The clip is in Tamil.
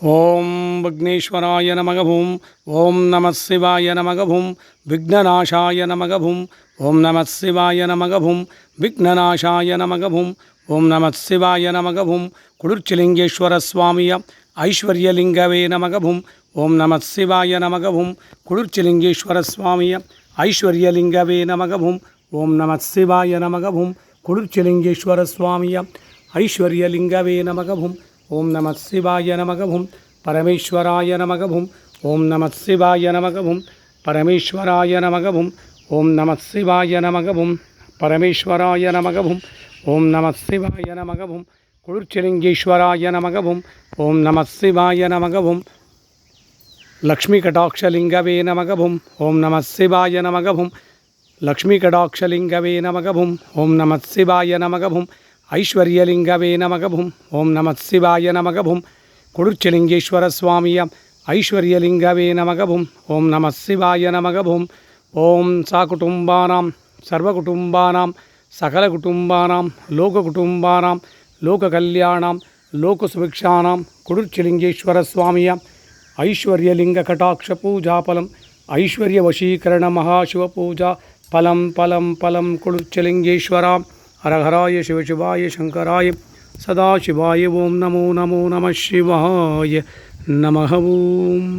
ஓம் விக்னேஸ்வராய நமகவும் ஓம் நம சிவாய நமகவும் விக்னநாசாய நமகவும் ஓம் நம சிவாய நமகவும் விக்னநாசாய நமகவும் ஓம் நம சிவாய நமகவும் குளிர்ச்சிலிங்கேஸ்வர சுவாமிய ஐஸ்வர்யலிங்கவே நமகவும் ஓம் நம சிவாய நமகவும் குளிர்ச்சிலிங்கேஸ்வர சுவாமிய ஐஸ்வர்யலிங்கவே நமகவும் ஓம் நம சிவாய நமகவும் குளிர்ச்சிலிங்கேஸ்வர சுவாமிய ஐஸ்வர்யலிங்கவே நமகவும் ஓம் நம சிவாய நமகவும் பரமேஸ்வராய நமகவும் ஓம் நம சிவாய நமகவும் பரமேஸ்வராய நமகவும் ஓம் நம சிவாய நமகவும் பரமேஸ்வராய நமகவும் ஓம் நம சிவாய நமகவும் குளிர்ச்சிலிங்கேஸ்வராய நமகவும் ஓம் நம சிவாய நமகவும் லக்ஷ்மி கடாட்சலிங்கவே நமகவும் ஓம் நம சிவாய நமகவும் லக்ஷ்மி கடாட்சலிங்கவே நமகவும் ஓம் நம சிவாய நமகவும் ஐஸ்வர்யலிங்கவே நமகவும் ஓம் நம சிவாய நமகவும் குளிர்ச்சிலிங்கேஸ்வர சுவாமிய ஐஸ்வர்யலிங்கவே நமகவும் ஓம் நம சிவாய நமகவும் ஓம் சாகுடும்பானாம் சர்வகுடும்பானாம் சகலகுடும்பானாம் லோககுடும்பானாம் லோககல்யாணாம் லோகசுபிக்ஷானாம் குளிர்ச்சிலிங்கேஸ்வர சுவாமிய ஐஸ்வர்யலிங்க கடாட்ச பூஜாபலம் ஐஸ்வர்யவசீகரண மகாசிவ பூஜா பலம் பலம் பலம் குளிர்ச்சிலிங்கேஸ்வராம் ஹரஹராய சிவசிவாய சங்கராய சதாசிவாய ஓம் நமோ நமோ நம சிவாய நம ஓம்.